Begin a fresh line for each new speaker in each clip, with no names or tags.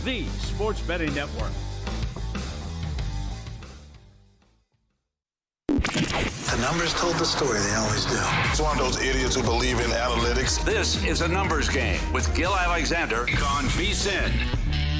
the Sports Betting Network.
The numbers told the story, they always do.
It's one of those idiots who believe in analytics.
This is A Numbers Game with Gil Alexander on VSiN.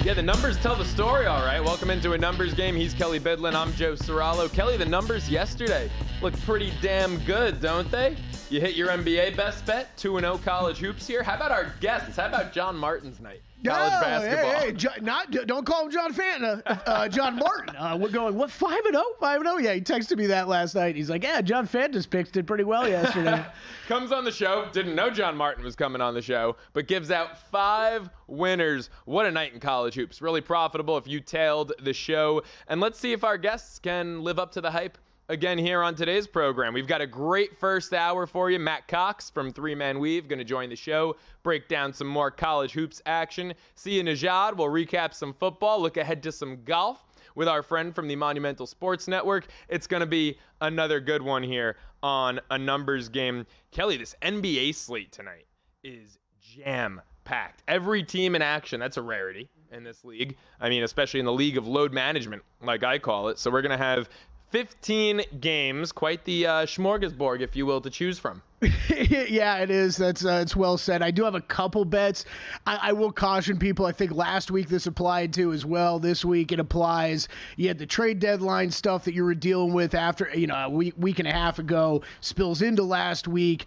Yeah, the numbers tell the story, all right. Welcome into A Numbers Game. He's Kelley Bydlon. I'm Joe Ceraulo. Kelley, the numbers yesterday look pretty damn good, don't they? You hit your NBA best bet, 2-0 college hoops here. How about our guests? How about John Martin's night? College basketball.
Don't call him John Fanta. John Martin. We're going, what, 5-0? 5-0? Yeah, he texted me that last night. He's like, yeah, John Fanta's picks did pretty well yesterday.
Comes on the show. Didn't know John Martin was coming on the show, but gives out 5 winners. What a night in college hoops. Really profitable if you tailed the show. And let's see if our guests can live up to the hype again here on today's program. We've got a great first hour for you. Matt Cox from 3-Man Weave going to join the show, break down some more college hoops action. Sia Nejad will recap some football, look ahead to some golf with our friend from the Monumental Sports Network. It's going to be another good one here on A Numbers Game. Kelley, this NBA slate tonight is jam-packed. Every team in action. That's a rarity in this league. I mean, especially in the league of load management, like I call it. So we're going to have 15 games, quite the smorgasbord, if you will, to choose from.
Yeah, it is. It's well said. I do have a couple bets. I will caution people. I think last week this applied to as well. This week it applies. You had the trade deadline stuff that you were dealing with after, a week and a half ago spills into last week,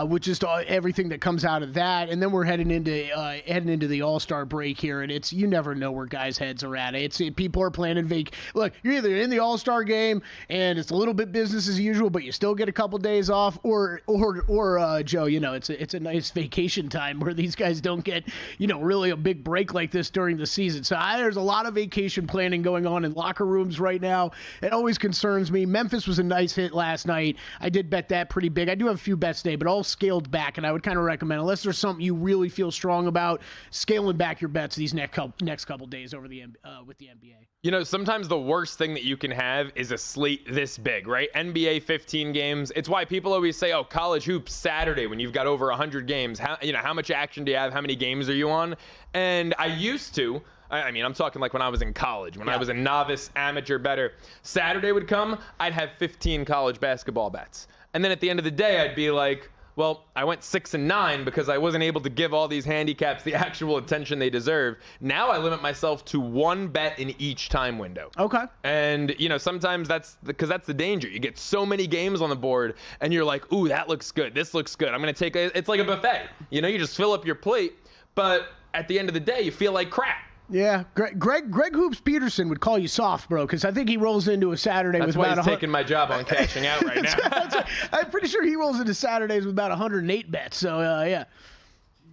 which is everything that comes out of that. And then we're heading into the All-Star break here, and you never know where guys' heads are at. People are planning Look, you're either in the All-Star game and it's a little bit business as usual, but you still get a couple days off, or Joe, it's a nice vacation time where these guys don't get, really a big break like this during the season. So there's a lot of vacation planning going on in locker rooms right now. It always concerns me. Memphis was a nice hit last night. I did bet that pretty big. I do have a few bets today, but all scaled back, and I would kind of recommend, unless there's something you really feel strong about, scaling back your bets these next couple days over with the NBA.
Sometimes the worst thing that you can have is a slate this big, right? NBA 15 games. It's why people always say, oh, college hoops Saturday when you've got over 100 games. How much action do you have? How many games are you on? And I used to, I'm talking like when I was in college, when I was a novice amateur bettor. Saturday would come, I'd have 15 college basketball bets. And then at the end of the day, I'd be like, well, I went 6-9 because I wasn't able to give all these handicaps the actual attention they deserve. Now I limit myself to one bet in each time window.
Okay.
And, sometimes that's the danger. You get so many games on the board and you're like, ooh, that looks good. This looks good. I'm going to take it's like a buffet. You just fill up your plate, but at the end of the day, you feel like crap.
Yeah, Greg Hoops Peterson would call you soft, bro, because I think he rolls into a Saturday with about...
That's why he's taking my job on cashing out right now.
I'm pretty sure he rolls into Saturdays with about 108 bets, so yeah.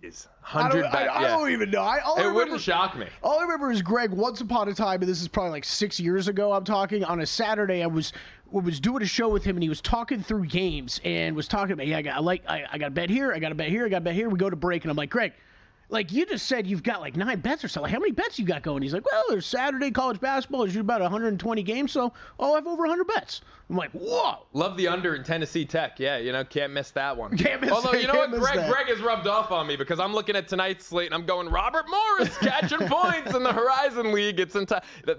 Jeez, 100 bets,
I don't even know.
It wouldn't shock me.
All I remember is Greg, once upon a time, and this is probably like 6 years ago I'm talking, on a Saturday I was doing a show with him, and he was talking through games, and was talking about, I got a bet here, I got a bet here, I got a bet here. We go to break, and I'm like, Greg, like, you just said you've got like 9 bets or so. Like, how many bets you got going? He's like, well, there's Saturday college basketball. There's about 120 games, so I'll have over 100 bets. I'm like, whoa.
Love the under in Tennessee Tech. Yeah, can't miss that one.
Although,
you know what? Greg has rubbed off on me because I'm looking at tonight's slate and I'm going, Robert Morris catching points in the Horizon League.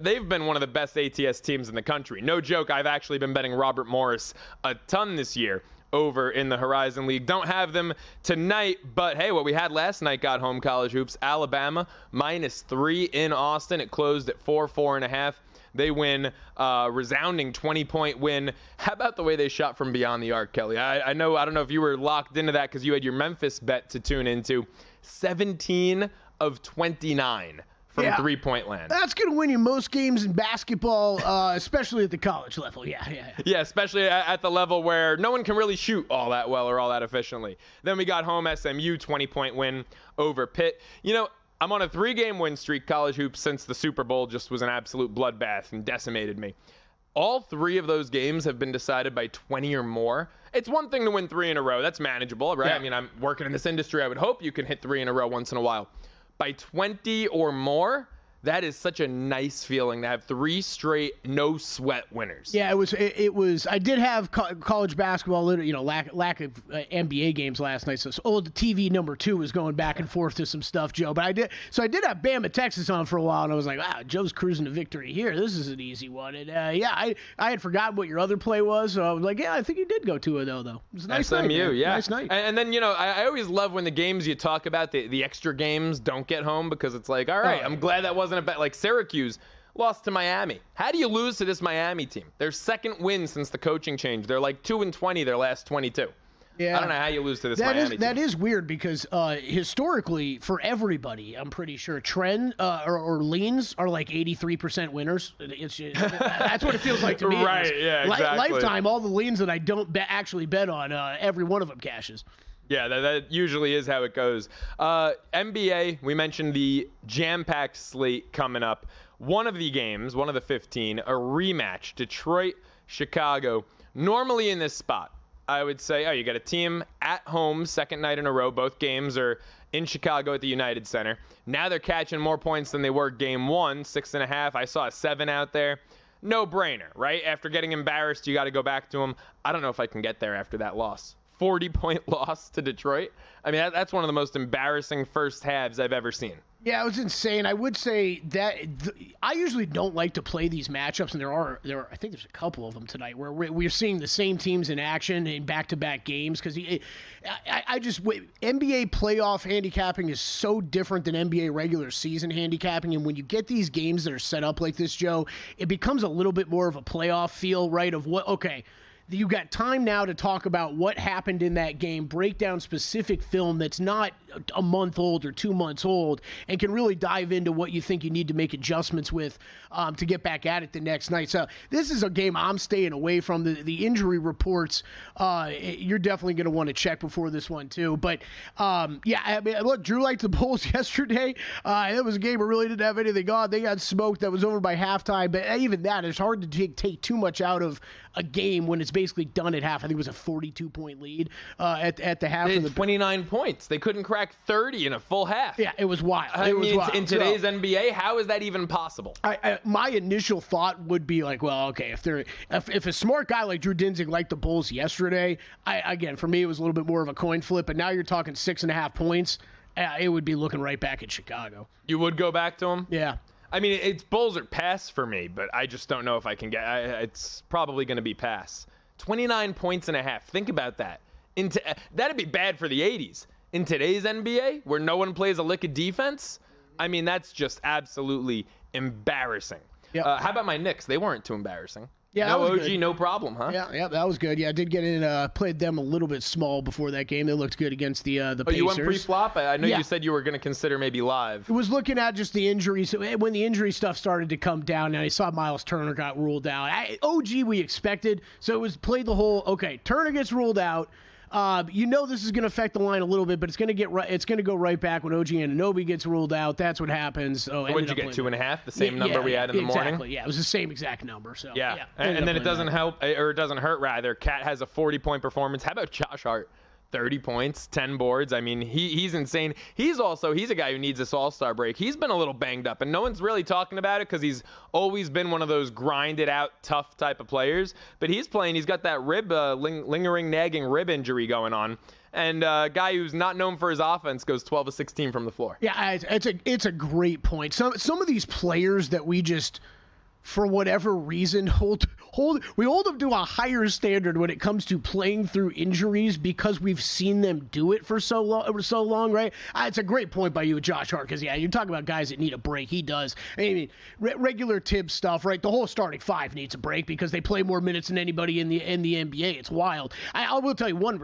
They've been one of the best ATS teams in the country. No joke, I've actually been betting Robert Morris a ton this year over in the Horizon League. Don't have them tonight, but hey, what we had last night got home college hoops. Alabama -3 in Austin. It closed at 4.5. They win, resounding 20-point win. How about the way they shot from beyond the arc, Kelley? I don't know if you were locked into that because you had your Memphis bet to tune into. 17 of 29 from 3-point land.
That's going to win you most games in basketball, especially at the college level. Yeah,
especially at the level where no one can really shoot all that well or all that efficiently. Then we got home SMU, 20-point win over Pitt. I'm on a 3-game win streak, college hoops, since the Super Bowl just was an absolute bloodbath and decimated me. All 3 of those games have been decided by 20 or more. It's one thing to win 3 in a row. That's manageable, right?
Yeah.
I'm working in this industry. I would hope you can hit 3 in a row once in a while. By 20 or more, That is such a nice feeling to have 3 straight no sweat winners.
Yeah, it was. I did have college basketball, lack of NBA games last night. So old TV number 2 was going back and forth to some stuff, Joe. But I did have Bama, Texas on for a while, and I was like, wow, Joe's cruising to victory here. This is an easy one. And I had forgotten what your other play was, so I was like, yeah, I think you did go 2-0 though. It was a nice
SMU,
night, man.
yeah,
Nice night.
And then I always love when the games you talk about, the extra games don't get home, because it's like, all right, I'm glad that wasn't a bet. Like Syracuse lost to Miami. How do you lose to this Miami team? Their second win since the coaching change. They're like 2-20 their last 22.
Yeah.
I don't know how you lose to this Miami team.
That is weird because historically, for everybody, I'm pretty sure trend or leans are like 83% winners. That's what it feels like to me.
Right, yeah, exactly.
Lifetime, all the leans that I don't actually bet on, every one of them cashes.
Yeah, that usually is how it goes. NBA, we mentioned the jam-packed slate coming up. One of the games, one of the 15, a rematch, Detroit, Chicago. Normally in this spot, I would say, you got a team at home, second night in a row. Both games are in Chicago at the United Center. Now they're catching more points than they were game 1, 6.5. I saw a 7 out there. No brainer, right? After getting embarrassed, you got to go back to them. I don't know if I can get there after that loss. 40-point loss to Detroit. I mean, that's one of the most embarrassing first halves I've ever seen.
Yeah, it was insane. I would say that I usually don't like to play these matchups, and there are I think there's a couple of them tonight where we're seeing the same teams in action in back-to-back games, because I just NBA playoff handicapping is so different than NBA regular season handicapping, and when you get these games that are set up like this, Joe, it becomes a little bit more of a playoff feel, right? Of you got time now to talk about what happened in that game, break down specific film that's not a month old or 2 months old, and can really dive into what you think you need to make adjustments with to get back at it the next night. So this is a game I'm staying away from. The injury reports, you're definitely going to want to check before this one too. But look, Drew liked the Bulls yesterday. It was a game where really didn't have anything on. They got smoked. That was over by halftime. But even that, it's hard to take too much out of a game when it's basically done at half. I think it was a 42-point lead at the half.
They had 29 points. They couldn't crack 30 in a full half.
Yeah, it was wild.
In today's NBA, how is that even possible?
My initial thought would be like, well, okay, if a smart guy like Drew Dinzig liked the Bulls yesterday, again, for me, it was a little bit more of a coin flip. But now you're talking 6.5 points. It would be looking right back at Chicago.
You would go back to him?
Yeah.
I mean, it's Bulls or pass for me, but I just don't know if I can get. It's probably going to be pass. 29 points and a half. Think about that. That'd be bad for the 80s. In today's NBA, where no one plays a lick of defense, I mean, that's just absolutely embarrassing.
Yep.
How about my Knicks? They weren't too embarrassing.
Yeah,
no OG,
good.
No problem, huh?
Yeah, that was good. Yeah, I did get in. Played them a little bit small before that game. They looked good against the Pacers.
Oh, you went pre-flop? I know you said you were going to consider maybe live.
It was looking at just the injuries. When the injury stuff started to come down, and I saw Miles Turner got ruled out. OG we expected, so it was played the whole, okay, Turner gets ruled out. This is going to affect the line a little bit, but it's going to go right back when OG Anunoby gets ruled out. That's what happens.
What did you get, 2.5? The same number we had in the morning?
Exactly. Yeah, it was the same exact number. So
yeah. And then it doesn't help, or it doesn't hurt rather. Cat has a 40-point performance. How about Josh Hart? 30 points, 10 boards. I mean, he's insane. He's a guy who needs this all-star break. He's been a little banged up, and no one's really talking about it because he's always been one of those grinded-out, tough type of players. But he's playing. He's got that lingering, nagging rib injury going on. And a guy who's not known for his offense goes 12 of 16 from the floor.
Yeah, it's a great point. Some of these players that we just, for whatever reason, hold them to a higher standard when it comes to playing through injuries because we've seen them do it for so long, right? It's a great point by you, Josh Hart, because you're talking about guys that need a break. He does. I mean, regular Tibbs stuff, right? The whole starting 5 needs a break because they play more minutes than anybody in the NBA. It's wild. I will tell you one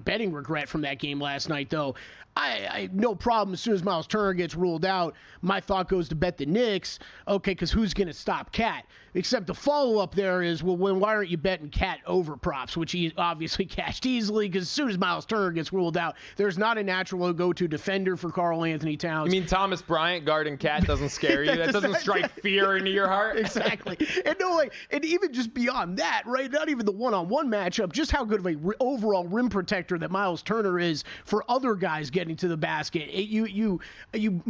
betting regret from that game last night, though. I no problem. As soon as Miles Turner gets ruled out, my thought goes to bet the Knicks. Okay, because who's going to stop Cat? Except the follow-up there, there is, well, why aren't you betting Cat over props, which he obviously cashed easily because as soon as Miles Turner gets ruled out, there's not a natural go-to defender for Karl Anthony Towns.
You mean Thomas Bryant guarding Cat doesn't scare you? That doesn't strike fear into your heart?
Exactly. And even just beyond that, right, not even the one-on-one matchup, just how good of a overall rim protector that Miles Turner is for other guys getting to the basket. You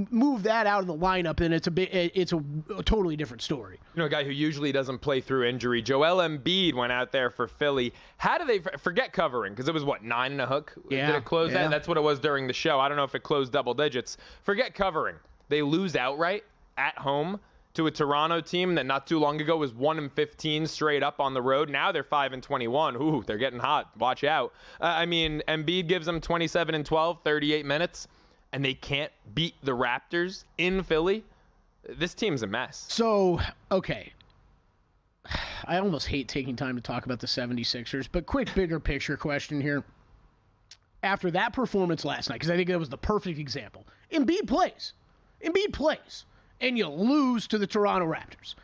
move that out of the lineup, and it's a totally different story.
You know, a guy who usually doesn't play through injury. Joel Embiid went out there for Philly. How do they forget covering? Because it was, 9 and a hook?
Yeah.
Did it close
Yeah.
that? That's what it was during the show. I don't know if it closed double digits. Forget covering. They lose outright at home to a Toronto team that not too long ago was 1-15 straight up on the road. Now they're 5-21. Ooh, they're getting hot. Watch out. Embiid gives them 27-12, 38 minutes, and they can't beat the Raptors in Philly. This team's a mess.
So, okay. I almost hate taking time to talk about the 76ers, but quick bigger picture question here. After that performance last night, because I think that was the perfect example, Embiid plays, and you lose to the Toronto Raptors.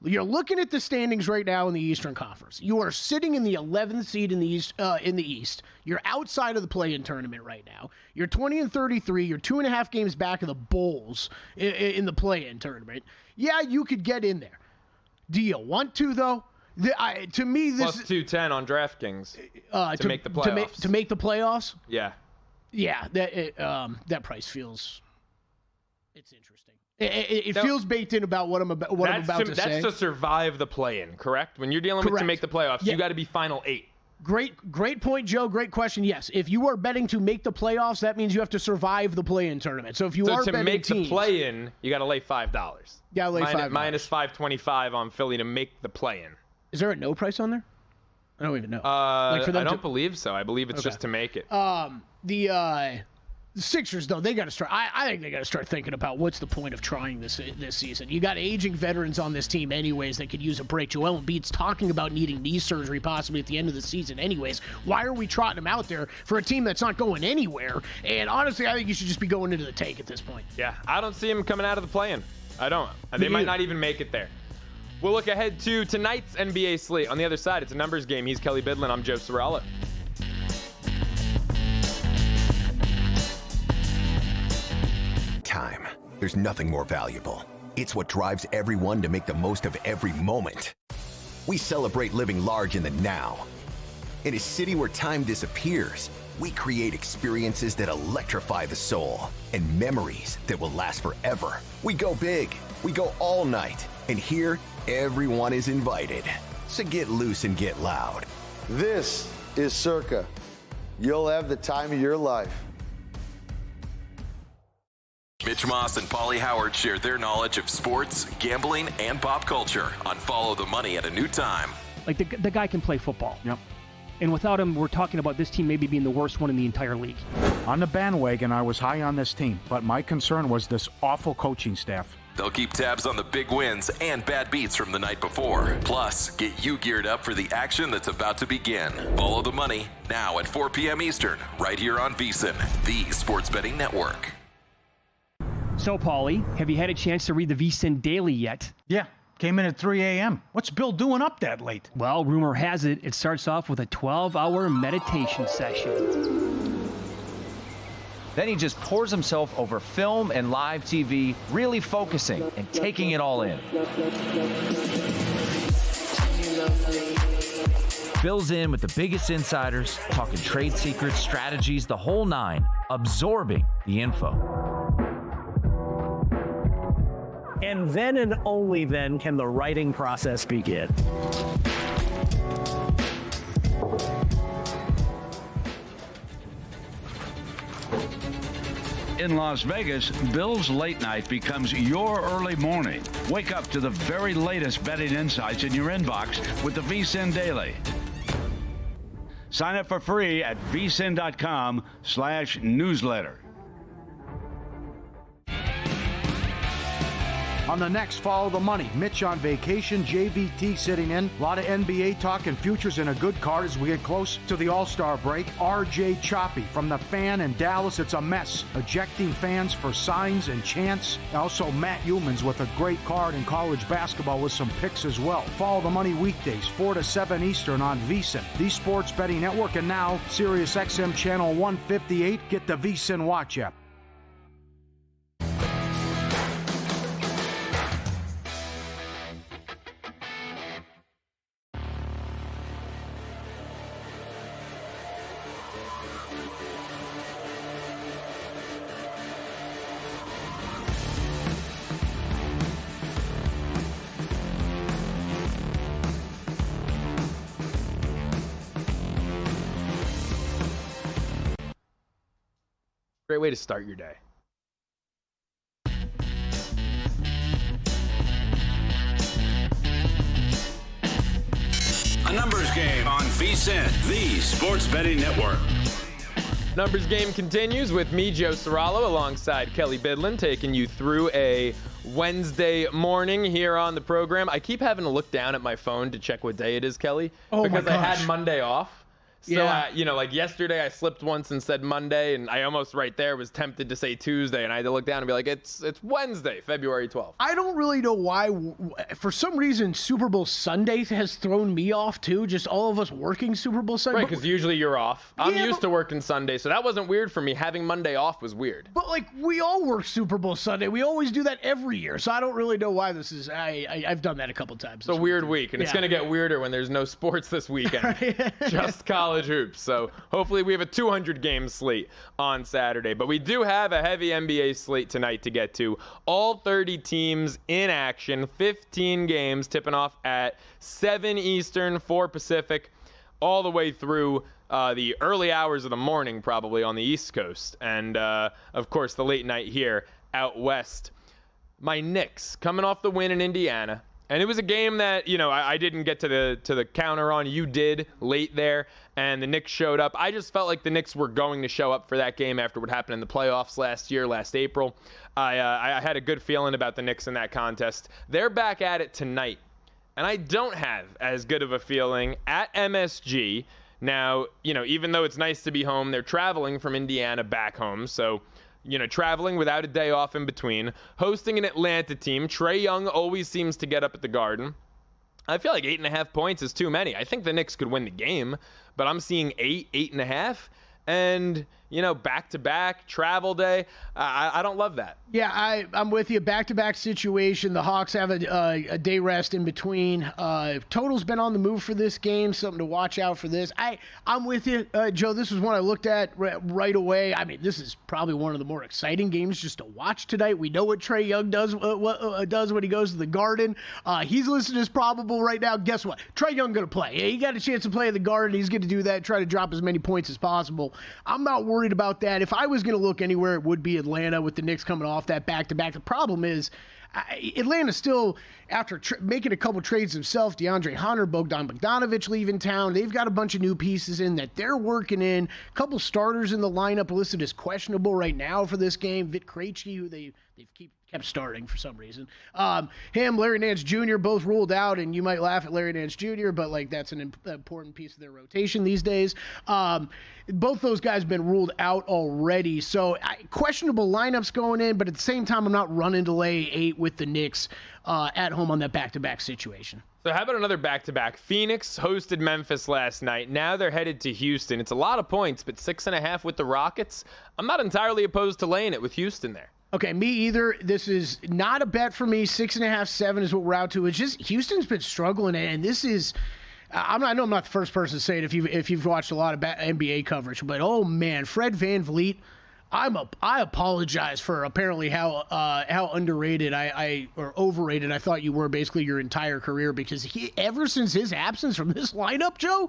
You're looking at the standings right now in the Eastern Conference. You are sitting in the 11th seed in the East. You're outside of the play-in tournament right now. You're 20-33. You're 2.5 games back of the Bulls in the play-in tournament. Yeah, you could get in there. Do you want to, though? To me, this
plus 210 on DraftKings to make the playoffs.
To make the playoffs?
Yeah.
Yeah, that price feels... It's interesting. It feels baked in about what I'm about to say.
That's to survive the play-in, correct? When you're dealing with to make the playoffs, you got to be final 8.
Great point, Joe. Great question. Yes, if you are betting to make the playoffs, that means you have to survive the play-in tournament. So if you are betting
make
teams,
the play-in, you got to lay $5.
Yeah, lay $5.
Minus 525 on Philly to make the play-in.
Is there a no price on there? I don't even know.
I don't believe so. I believe it's just to make it.
The Sixers, though, they got to start. I think they got to start thinking about what's the point of trying this season. You got aging veterans on this team, anyways, that could use a break. Joel Embiid's talking about needing knee surgery possibly at the end of the season, anyways. Why are we trotting him out there for a team that's not going anywhere? And honestly, I think you should just be going into the tank at this point.
Yeah, I don't see him coming out of the play-in. I don't. They might not even make it there. We'll look ahead to tonight's NBA slate. On the other side, it's a numbers game. He's Kelley Bydlon. I'm Joe Ceraulo.
Time. There's nothing more valuable. It's what drives everyone to make the most of every moment. We celebrate living large in the now. In a city where time disappears, we create experiences that electrify the soul and memories that will last forever. We go big. We go all night. And here, everyone is invited. So get loose and get loud.
This is Circa. You'll have the time of your life.
Mitch Moss and Paulie Howard share their knowledge of sports, gambling, and pop culture on Follow the Money at a New Time.
Like the guy can play football. Yep. And without him, we're talking about this team maybe being the worst one in the entire league.
On the bandwagon, I was high on this team, but my concern was this awful coaching staff.
They'll keep tabs on the big wins and bad beats from the night before. Plus, get you geared up for the action that's about to begin. Follow the Money now at 4 p.m. Eastern, right here on VSiN, the sports betting network.
So, Paulie, have you had a chance to read the VSiN Daily yet?
Yeah, came in at 3 a.m. What's Bill doing up that late?
Well, rumor has it, it starts off with a 12-hour meditation session.
Then he just pours himself over film and live TV, really focusing and taking it all in. Bill's in with the biggest insiders, talking trade secrets, strategies, the whole nine, absorbing the info.
And then and only then can the writing process begin.
In Las Vegas, Bill's late night becomes your early morning. Wake up to the very latest betting insights in your inbox with the VSiN Daily. Sign up for free at vsin.com/newsletter.
On the next Follow the Money, Mitch on vacation, JVT sitting in. A lot of NBA talk and futures in a good card as we get close to the All-Star break. RJ Choppy from the Fan in Dallas. It's a mess. Ejecting fans for signs and chants. Also, Matt Humans with a great card in college basketball with some picks as well. Follow the Money weekdays, 4 to 7 Eastern on VSiN, the Sports Betting Network, and now Sirius XM Channel 158. Get the VSiN Watch app.
Great way to start your day.
A numbers game on VSiN, the Sports Betting Network.
Numbers game continues with me, Joe Ceraulo, alongside Kelley Bydlon, taking you through a Wednesday morning here on the program. I keep having to look down at my phone to check what day it is, Kelley, because I had Monday off. So, like yesterday I slipped once and said Monday, and I almost right there was tempted to say Tuesday, and I had to look down and be like, it's Wednesday, February 12th.
I don't really know why. For some reason, Super Bowl Sunday has thrown me off, too. Just all of us working Super Bowl Sunday.
Right, because usually you're off. I'm used to working Sunday, so that wasn't weird for me. Having Monday off was weird.
But, we all work Super Bowl Sunday. We always do that every year, so I don't really know why this is. I've done that a couple times.
It's a weird week, and it's going to get weirder when there's no sports this weekend. Just college hoops. So hopefully we have a 200-game slate on Saturday. But we do have a heavy NBA slate tonight to get to. All 30 teams in action, 15 games tipping off at 7 Eastern, 4 Pacific, all the way through the early hours of the morning probably on the East Coast. And, of course, the late night here out west. My Knicks coming off the win in Indiana. And it was a game that, I didn't get to the counter on. You did late there, and the Knicks showed up. I just felt like the Knicks were going to show up for that game after what happened in the playoffs last April. I had a good feeling about the Knicks in that contest. They're back at it tonight, and I don't have as good of a feeling at MSG. Now, even though it's nice to be home, they're traveling from Indiana back home, so traveling without a day off in between, hosting an Atlanta team. Trae Young always seems to get up at the Garden. I feel like 8.5 points is too many. I think the Knicks could win the game, but I'm seeing 8.5, and back-to-back travel day. I don't love that.
Yeah, I'm with you. Back-to-back situation. The Hawks have a day rest in between. Total's been on the move for this game. Something to watch out for this. I'm with you, Joe. This was one I looked at right away. I mean, this is probably one of the more exciting games just to watch tonight. We know what Trae Young does when he goes to the Garden. He's listed as probable right now. Guess what? Trae Young going to play. He got a chance to play at the Garden. He's going to do that, try to drop as many points as possible. I'm not worried about that. If I was going to look anywhere, it would be Atlanta with the Knicks coming off that back-to-back. The problem is Atlanta still, after making a couple trades themselves, DeAndre Hunter, Bogdan Bogdanovic leaving town, they've got a bunch of new pieces in that they're working in. A couple starters in the lineup listed as questionable right now for this game. Vit Krejci, who they've kept starting for some reason. Larry Nance Jr. both ruled out, and you might laugh at Larry Nance Jr., but that's an important piece of their rotation these days. Both those guys have been ruled out already, so questionable lineups going in, but at the same time, I'm not running to lay 8 with the Knicks at home on that back-to-back situation.
So how about another back-to-back? Phoenix hosted Memphis last night. Now they're headed to Houston. It's a lot of points, but 6.5 with the Rockets. I'm not entirely opposed to laying it with Houston there.
Okay, me either. This is not a bet for me. 6.5, 7 is what we're out to. It's just Houston's been struggling, and this is. I know I'm not the first person to say it if you've watched a lot of NBA coverage, but oh man, Fred VanVleet. I apologize for apparently how underrated or overrated I thought you were basically your entire career, because ever since his absence from this lineup, Joe,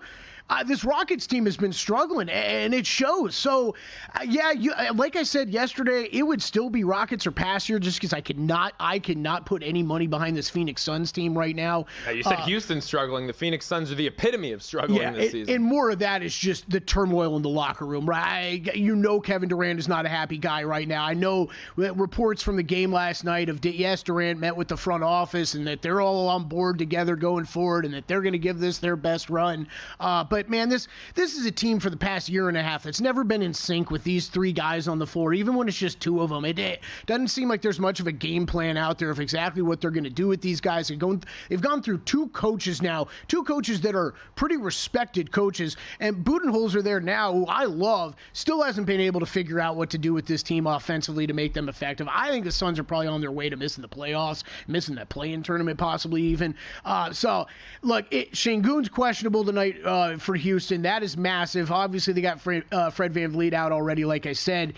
this Rockets team has been struggling, and it shows. So, like I said yesterday, it would still be Rockets or pass here, just because I cannot put any money behind this Phoenix Suns team right now.
You said Houston's struggling. The Phoenix Suns are the epitome of struggling this season.
And more of that is just the turmoil in the locker room, right? Kevin Durant is not a happy guy right now. I know reports from the game last night of, yes, Durant met with the front office and that they're all on board together going forward and that they're going to give this their best run. But, man, this is a team for the past year and a half that's never been in sync with these three guys on the floor, even when it's just two of them. It doesn't seem like there's much of a game plan out there of exactly what they're going to do with these guys. They've gone through two coaches now, two coaches that are pretty respected coaches, and Budenholzer there now, who I love, still hasn't been able to figure out what to do with this team offensively to make them effective. I think the Suns are probably on their way to missing the playoffs, missing that play-in tournament possibly even. So, look, Şengün's questionable tonight for Houston. That is massive. Obviously, they got Fred VanVleet out already, like I said.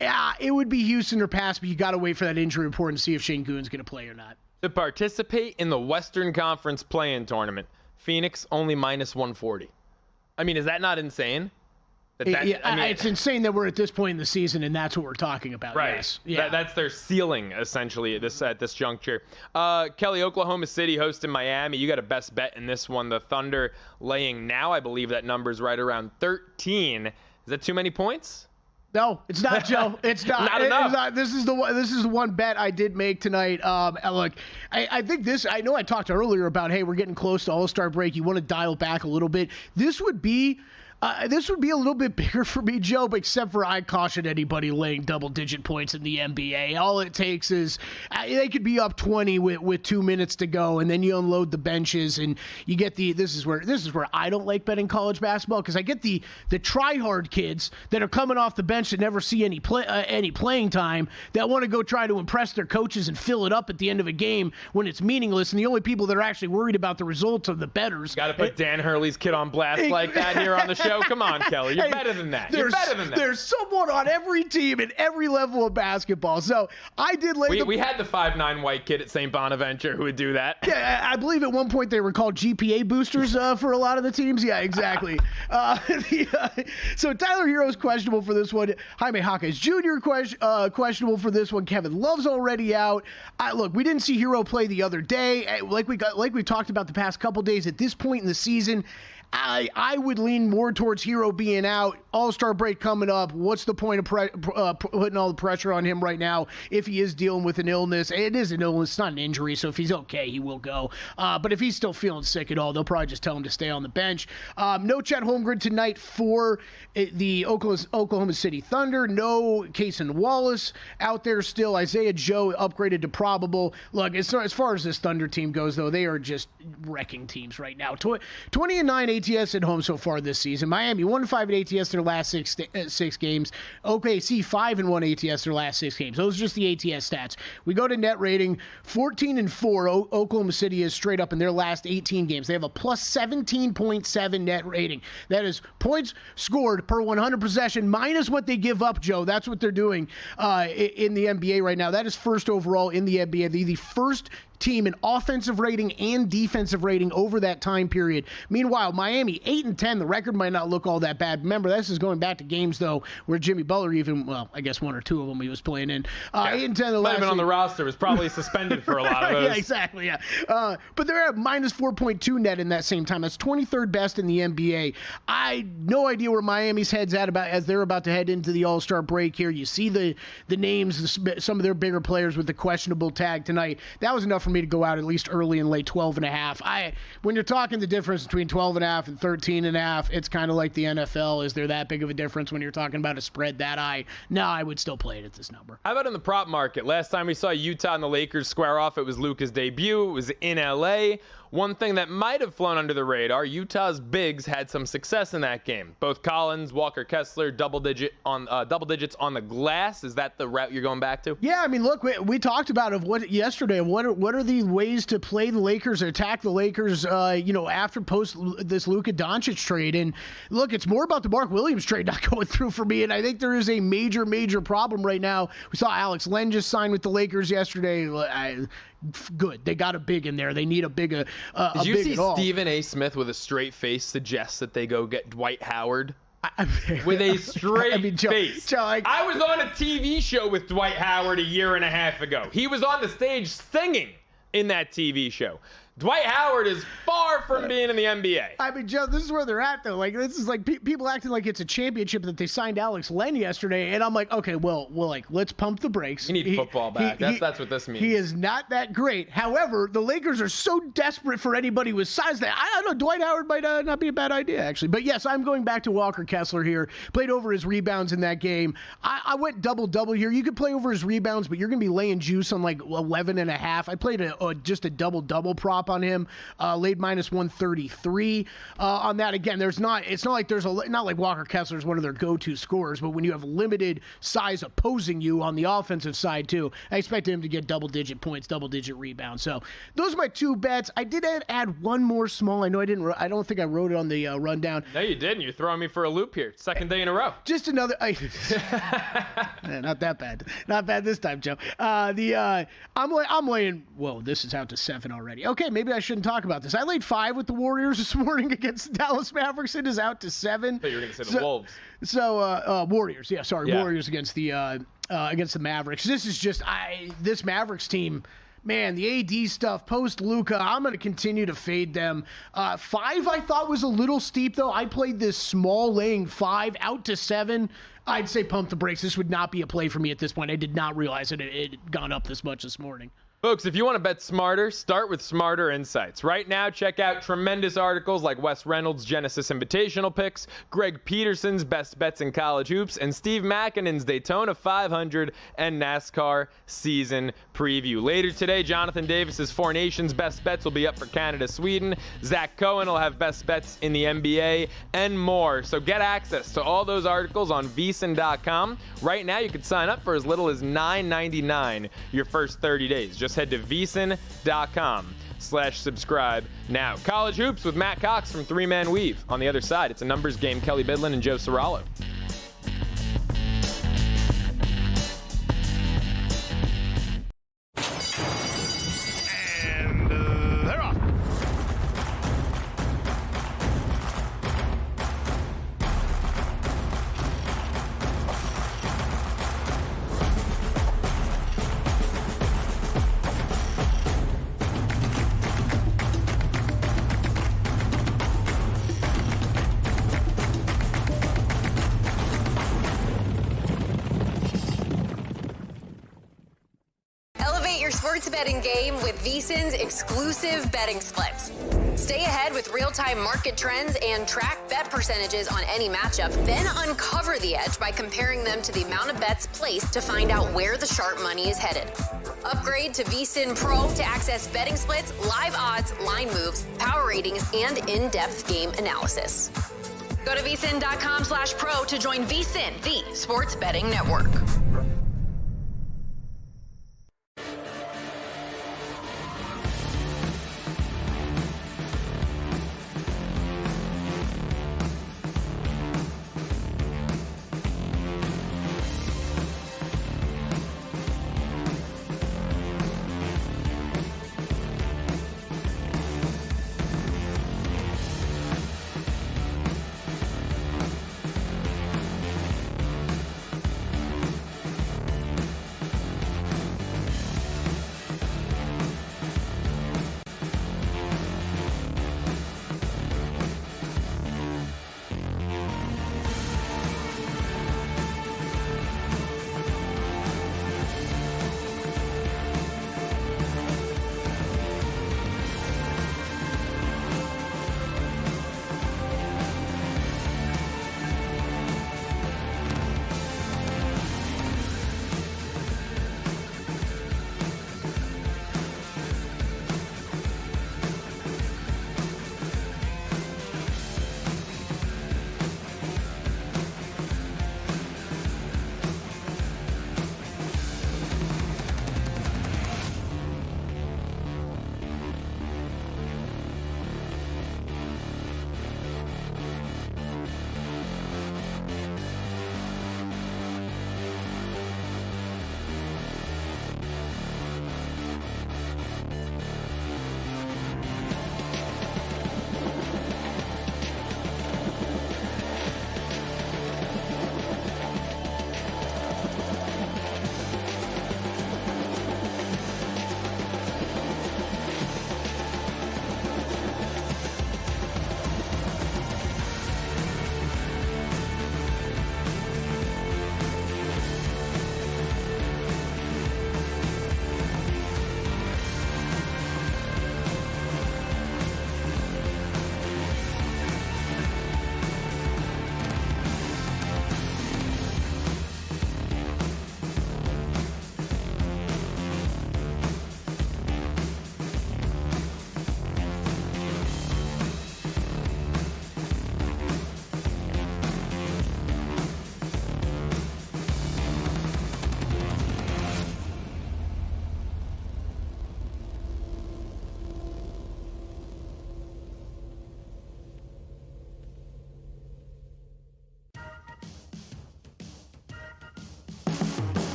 Yeah, it would be Houston or pass, but you got to wait for that injury report and see if Şengün's going to play or not.
To participate in the Western Conference play-in tournament, Phoenix only minus 140. I mean, is that not insane?
It's insane that we're at this point in the season, and that's what we're talking about.
Right.
Yes. Yeah.
That's their ceiling, essentially, at this juncture. Kelly, Oklahoma City hosting Miami. You got a best bet in this one. The Thunder laying now, I believe that number's right around 13. Is that too many points?
No, it's not, Joe. It's not.
Not enough.
It's not. This is the one bet I did make tonight. Look, I think this. I know I talked earlier about, hey, we're getting close to All-Star break. You want to dial back a little bit. This would be a little bit bigger for me, Joe, but except for I caution anybody laying double-digit points in the NBA. All it takes is they could be up 20 with 2 minutes to go, and then you unload the benches, and you get this is where I don't like betting college basketball, because I get the try-hard kids that are coming off the bench that never see any playing time that want to go try to impress their coaches and fill it up at the end of a game when it's meaningless, and the only people that are actually worried about the results are the bettors.
Got to put Dan Hurley's kid on blast like that here on the show. Come on, Kelly. You're better than that. You're better than that.
There's someone on every team at every level of basketball. So I did lay
we had the 5'9" white kid at St. Bonaventure who would do that.
Yeah, I believe at one point they were called GPA boosters for a lot of the teams. Yeah, exactly. So Tyler Hero's questionable for this one. Jaime Jaquez Jr. Questionable for this one. Kevin Love's already out. Look, we didn't see Hero play the other day. Like we talked about the past couple days. At this point in the season, I would lean more towards Hero being out. All-Star break coming up. What's the point of putting all the pressure on him right now if he is dealing with an illness? It is an illness. It's not an injury, so if he's okay, he will go. But if he's still feeling sick at all, they'll probably just tell him to stay on the bench. No Chet Holmgren tonight for the Oklahoma City Thunder. No Cason Wallace out there still. Isaiah Joe upgraded to probable. Look, as far as this Thunder team goes, though, they are just wrecking teams right now. 20-9 ATS at home so far this season. Miami 1-5 at ATS their last six games. OKC 5-1 ATS their last 6 games. Those are just the ATS stats. We go to net rating. 14-4 Oklahoma City is straight up in their last 18 games. They have a plus 17.7 net rating. That is points scored per 100 possession minus what they give up, Joe. That's what they're doing in the NBA right now. That is first overall in the NBA. They're the first team in offensive rating and defensive rating over that time period. Meanwhile, Miami 8-10. The record might not look all that bad. Remember, this is going back to games though where Jimmy Butler I guess 1 or 2 of them he was playing in. 8-10. The
might have been on the roster. Was probably suspended for a lot of those.
Yeah, exactly. Yeah, but they're at minus 4.2 net in that same time. That's 23rd best in the NBA. I no idea where Miami's head's at as they're about to head into the All-Star break here. You see the names, some of their bigger players with the questionable tag tonight. That was enough for me to go out at least early and lay 12.5. When you're talking the difference between 12.5 and 13.5, it's kind of like the NFL. Is there that big of a difference when you're talking about a spread that high? No, I would still play it at this number.
How about in the prop market? Last time we saw Utah and the Lakers square off, it was Luka's debut. It was in LA. One thing that might have flown under the radar, Utah's bigs had some success in that game. Both Collins, Walker Kessler, double digits on the glass. Is that the route you're going back to?
Yeah, I mean, look, we talked about yesterday. What are the ways to play the Lakers or attack the Lakers? After post this Luka Doncic trade, and look, it's more about the Mark Williams trade not going through for me. And I think there is a major problem right now. We saw Alex Len just sign with the Lakers yesterday. Good. They got a big in there. They need a big. Did
you see Stephen A. Smith with a straight face suggest that they go get Dwight Howard? With a straight face.
Joe,
I was on a TV show with Dwight Howard a year and a half ago. He was on the stage singing in that TV show. Dwight Howard is far from being in the NBA.
I mean, Joe, this is where they're at, though. Like, this is like people acting like it's a championship that they signed Alex Len yesterday, and I'm like, okay, well, like, let's pump the brakes.
You need football back. That's what this means.
He is not that great. However, the Lakers are so desperate for anybody with size that I don't know. Dwight Howard might not be a bad idea, actually. But yes, I'm going back to Walker Kessler here. Played over his rebounds in that game. I went double here. You could play over his rebounds, but you're going to be laying juice on like 11.5. I played just a double prop on him. Laid minus 133 on that. Again, it's not like Walker Kessler is one of their go-to scorers, but when you have limited size opposing you on the offensive side too, I expected him to get double-digit points, double-digit rebounds. So those are my two bets. I did add one more small. I know I didn't. I don't think I wrote it on the rundown.
No, you didn't. You're throwing me for a loop here. Second day in a row.
Just another. Not that bad. Not bad this time, Joe. I'm laying. Whoa, this is out to 7 already. Okay, maybe I shouldn't talk about this. I laid 5 with the Warriors this morning against the Dallas Mavericks. It is out to 7.
I thought you were going to say the Wolves.
So Warriors. Yeah, sorry, Warriors against the Mavericks. This is just this Mavericks team. Man, the AD stuff, post Luka, I'm going to continue to fade them. 5 I thought was a little steep, though. I played this small laying 5 out to 7. I'd say pump the brakes. This would not be a play for me at this point. I did not realize it had gone up this much this morning.
Folks, if you want to bet smarter, start with Smarter Insights. Right now, check out tremendous articles like Wes Reynolds' Genesis Invitational picks, Greg Peterson's Best Bets in College Hoops, and Steve Makinen's Daytona 500 and NASCAR season preview. Later today, Jonathan Davis's Four Nations Best Bets will be up for Canada, Sweden. Zach Cohen will have Best Bets in the NBA and more. So get access to all those articles on VSiN.com. Right now, you can sign up for as little as $9.99 your first 30 days. Just head to VSiN.com/subscribe now. College Hoops with Matt Cox from Three Man Weave. On the other side, it's a numbers game. Kelley Bydlon and Joe Ceraulo.
And they're off.
Sports betting game with VSiN's exclusive betting splits. Stay ahead with real-time market trends and track bet percentages on any matchup, then uncover the edge by comparing them to the amount of bets placed to find out where the sharp money is headed. Upgrade to VSiN Pro to access betting splits, live odds, line moves, power ratings, and in-depth game analysis. Go to VSiN.com/pro to join VSiN, the sports betting network.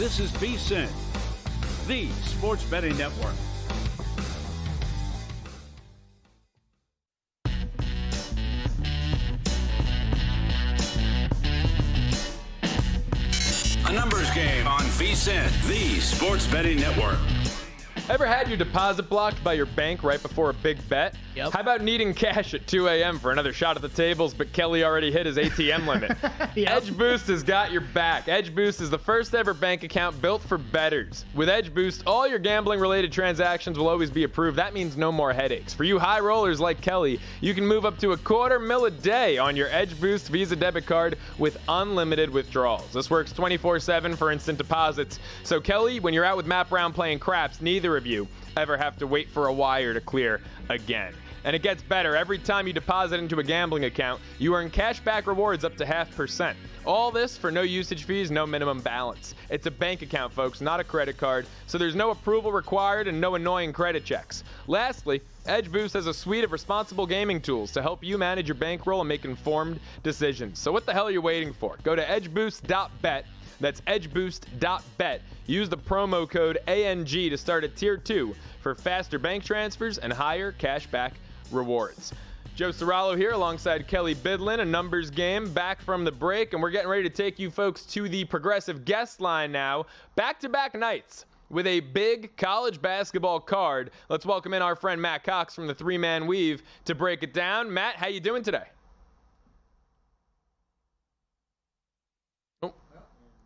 This is VSiN, the sports betting network.
A numbers game on VSiN, the sports betting network.
Ever had your deposit blocked by your bank right before a big bet?
Yep.
How about needing cash at 2 a.m. for another shot at the tables, but Kelley already hit his ATM limit?
Yep.
Edge Boost has got your back. Edge Boost is the first ever bank account built for bettors. With Edge Boost, all your gambling-related transactions will always be approved. That means no more headaches. For you high rollers like Kelley, you can move up to $250,000 a day on your Edge Boost Visa debit card with unlimited withdrawals. This works 24/7 for instant deposits. So Kelley, when you're out with Matt Brown playing craps, neither of you ever have to wait for a wire to clear again. And it gets better. Every time you deposit into a gambling account, you earn cashback rewards up to 0.5%. All this for no usage fees, no minimum balance. It's a bank account, folks, not a credit card, so there's no approval required and no annoying credit checks. Lastly, Edge Boost has a suite of responsible gaming tools to help you manage your bankroll and make informed decisions. So what the hell are you waiting for? Go to edgeboost.bet. That's edgeboost.bet. Use the promo code ANG to start at Tier 2 for faster bank transfers and higher cashback rewards. Joe Ceraulo here alongside Kelley Bydlon, a numbers game back from the break, and we're getting ready to take you folks to the Progressive guest line now. Back-to-back nights with a big college basketball card. Let's welcome in our friend Matt Cox from the Three Man Weave to break it down. Matt, how you doing today?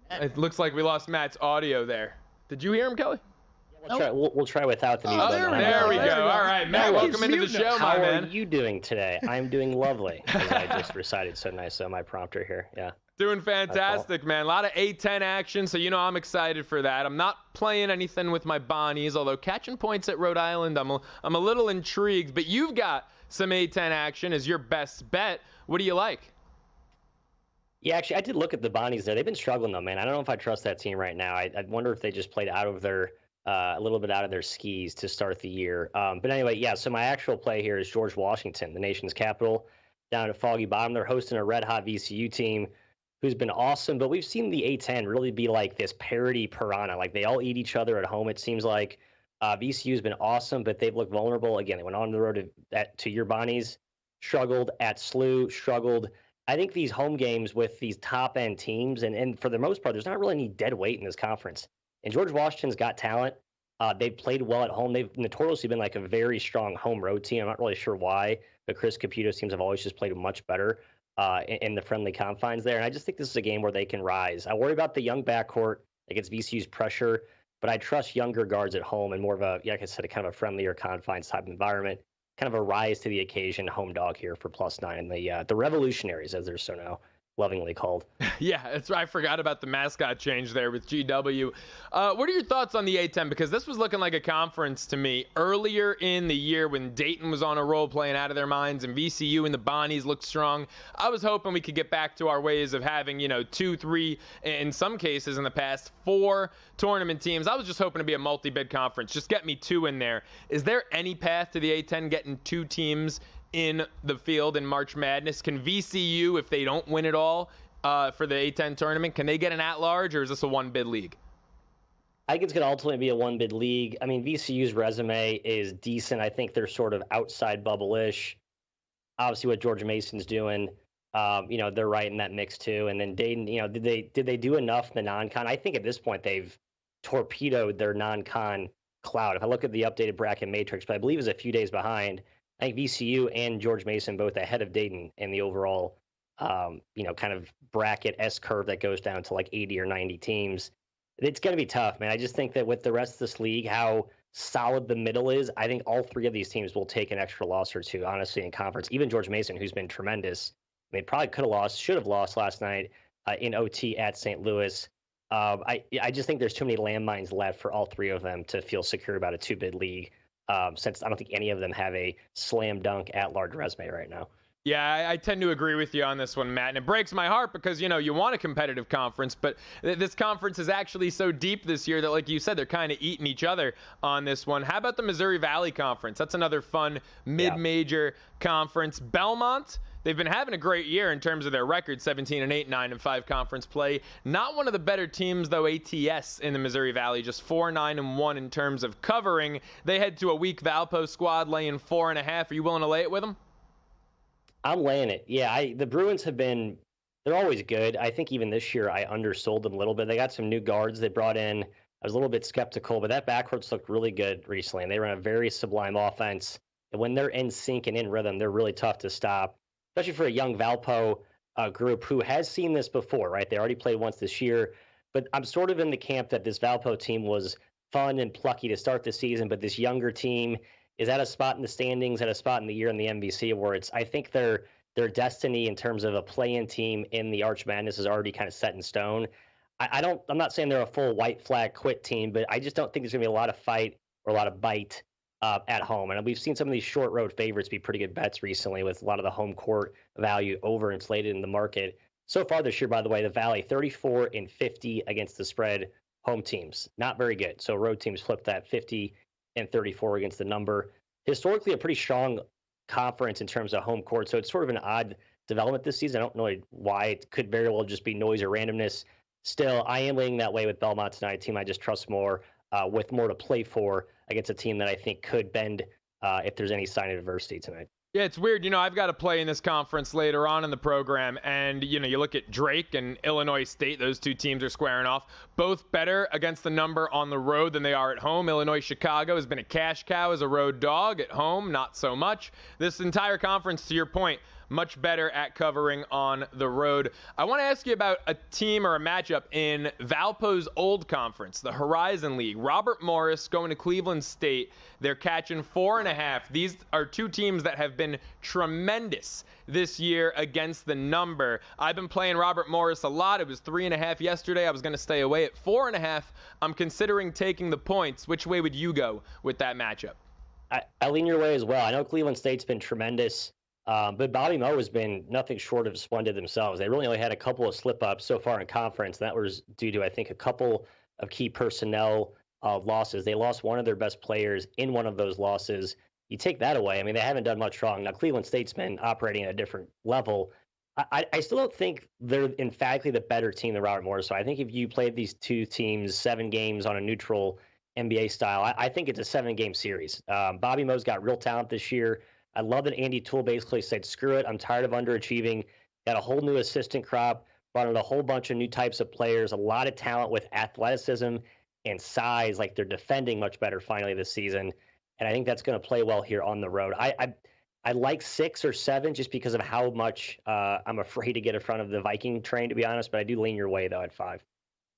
It looks like we lost Matt's audio there. Did you hear him, Kelley?
We'll try without the music.
There we go. All right, Matt, welcome into the show, my man.
How are you doing today? I'm doing lovely, as I just recited so nice on my prompter here. Yeah.
Doing fantastic, man. A lot of A10 action, so you know I'm excited for that. I'm not playing anything with my Bonnies, although catching points at Rhode Island, I'm a little intrigued. But you've got some A10 action as your best bet. What do you like?
Yeah, actually, I did look at the Bonnies there. They've been struggling, though, man. I don't know if I trust that team right now. I wonder if they just played out of their a little bit out of their skis to start the year. But anyway, yeah, so my actual play here is George Washington, the nation's capital, down at Foggy Bottom. They're hosting a red-hot VCU team who's been awesome, but we've seen the A10 really be like this parody piranha. Like, they all eat each other at home, it seems like. VCU's been awesome, but they've looked vulnerable. Again, they went on the road to your Bonnies, struggled at SLU, struggled. I think these home games with these top-end teams, and for the most part, there's not really any dead weight in this conference. And George Washington's got talent. They've played well at home. They've notoriously been like a very strong home road team. I'm not really sure why, but Chris Caputo's teams have always just played much better in the friendly confines there. And I just think this is a game where they can rise. I worry about the young backcourt against VCU's pressure, but I trust younger guards at home and more of a, like I said, a kind of a friendlier confines type environment. Kind of a rise to the occasion home dog here for +9, and the Revolutionaries, as they're so now lovingly called.
Yeah, that's right. I forgot about the mascot change there with GW. What are your thoughts on the A10? Because this was looking like a conference to me earlier in the year when Dayton was on a roll playing out of their minds and VCU and the Bonnies looked strong. I was hoping we could get back to our ways of having, 2, 3, in some cases in the past, 4 tournament teams. I was just hoping to be a multi-bid conference. Just get me 2 in there. Is there any path to the A10 getting 2 teams in the field in March Madness? Can VCU, if they don't win it all for the A10 tournament, can they get an at-large, or is this a one-bid league?
I think it's going to ultimately be a one-bid league. I mean, VCU's resume is decent. I think they're sort of outside bubble-ish. Obviously, what George Mason's doing, they're right in that mix too. And then Dayton, did they do enough in the non-con? I think at this point they've torpedoed their non-con cloud. If I look at the updated bracket matrix, but I believe it's a few days behind. I think VCU and George Mason both ahead of Dayton in the overall, kind of bracket S curve that goes down to like 80 or 90 teams. It's going to be tough, man. I just think that with the rest of this league, how solid the middle is, I think all 3 of these teams will take an extra loss or 2, honestly, in conference. Even George Mason, who's been tremendous. I mean, probably should have lost last night in OT at St. Louis. I just think there's too many landmines left for all 3 of them to feel secure about a 2-bid league. Since I don't think any of them have a slam dunk at-large resume right now.
Yeah, I tend to agree with you on this one, Matt. And it breaks my heart because, you want a competitive conference, but this conference is actually so deep this year that, like you said, they're kind of eating each other on this one. How about the Missouri Valley Conference? That's another fun mid-major conference. Belmont, they've been having a great year in terms of their record, 17-8, 9-5 conference play. Not one of the better teams, though, ATS in the Missouri Valley, just 4-9-1 in terms of covering. They head to a weak Valpo squad, laying 4.5. Are you willing to lay it with them?
I'm laying it. Yeah, the Bruins have been, they're always good. I think even this year I undersold them a little bit. They got some new guards they brought in. I was a little bit skeptical, but that backcourt's looked really good recently, and they run a very sublime offense. And when they're in sync and in rhythm, they're really tough to stop, especially for a young Valpo group who has seen this before, right? They already played once this year, but I'm sort of in the camp that this Valpo team was fun and plucky to start the season, but this younger team is at a spot in the standings, at a spot in the year in the MVC where it's, I think their destiny in terms of a play-in team in the Arch Madness is already kind of set in stone. I'm not saying they're a full white flag quit team, but I just don't think there's going to be a lot of fight or a lot of bite at home. And we've seen some of these short road favorites be pretty good bets recently with a lot of the home court value overinflated in the market. So far this year, by the way, the Valley 34-50 against the spread home teams. Not very good. So road teams flipped that 50-34 against the number. Historically, a pretty strong conference in terms of home court. So it's sort of an odd development this season. I don't know why. It could very well just be noise or randomness. Still, I am leaning that way with Belmont tonight, a team I just trust more with more to play for against a team that I think could bend if there's any sign of adversity tonight.
Yeah, it's weird. I've got to play in this conference later on in the program, and, you look at Drake and Illinois State. Those two teams are squaring off. Both better against the number on the road than they are at home. Illinois-Chicago has been a cash cow as a road dog. At home, not so much. This entire conference, to your point, much better at covering on the road. I want to ask you about a team or a matchup in Valpo's old conference, the Horizon League. Robert Morris going to Cleveland State. They're catching 4.5. These are two teams that have been tremendous this year against the number. I've been playing Robert Morris a lot. It was 3.5 yesterday. I was going to stay away at 4.5. I'm considering taking the points. Which way would you go with that matchup?
I lean your way as well. I know Cleveland State's been tremendous. But Bobby Moe has been nothing short of splendid themselves. They really only had a couple of slip-ups so far in conference, and that was due to, I think, a couple of key personnel losses. They lost one of their best players in one of those losses. You take that away, I mean, they haven't done much wrong. Now, Cleveland State's been operating at a different level. I still don't think they're emphatically the better team than Robert Morris. So I think if you played these two teams 7 games on a neutral NBA style, I think it's a 7-game series. Bobby Moe's got real talent this year. I love that Andy Toole basically said, screw it, I'm tired of underachieving. Got a whole new assistant crop, brought in a whole bunch of new types of players, a lot of talent with athleticism and size. Like, they're defending much better finally this season. And I think that's going to play well here on the road. I like 6 or 7 just because of how much I'm afraid to get in front of the Viking train, to be honest. But I do lean your way, though, at 5.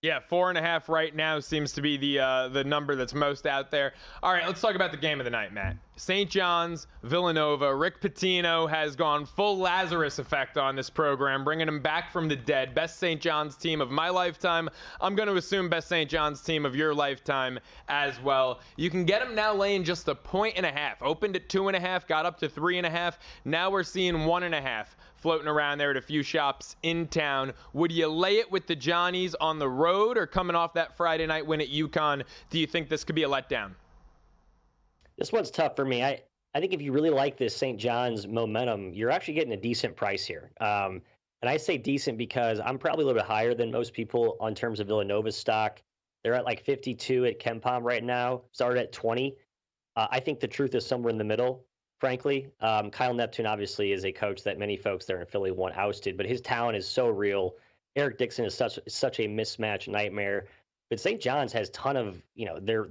Yeah, 4.5 right now seems to be the number that's most out there. All right, let's talk about the game of the night, Matt. St. John's, Villanova. Rick Pitino has gone full Lazarus effect on this program, bringing him back from the dead. Best St. John's team of my lifetime. I'm going to assume best St. John's team of your lifetime as well. You can get him now laying just 1.5. Opened at 2.5, got up to 3.5. Now we're seeing 1.5. Floating around there at a few shops in town. Would you lay it with the Johnnies on the road, or coming off that Friday night win at UConn, do you think this could be a letdown?
This one's tough for me. I think if you really like this St. John's momentum, you're actually getting a decent price here. And I say decent because I'm probably a little bit higher than most people on terms of Villanova's stock. They're at like 52 at KenPom right now, started at 20. I think the truth is somewhere in the middle. Frankly, Kyle Neptune obviously is a coach that many folks there in Philly want ousted, but his talent is so real. Eric Dixon is such a mismatch nightmare. But St. John's has ton of, their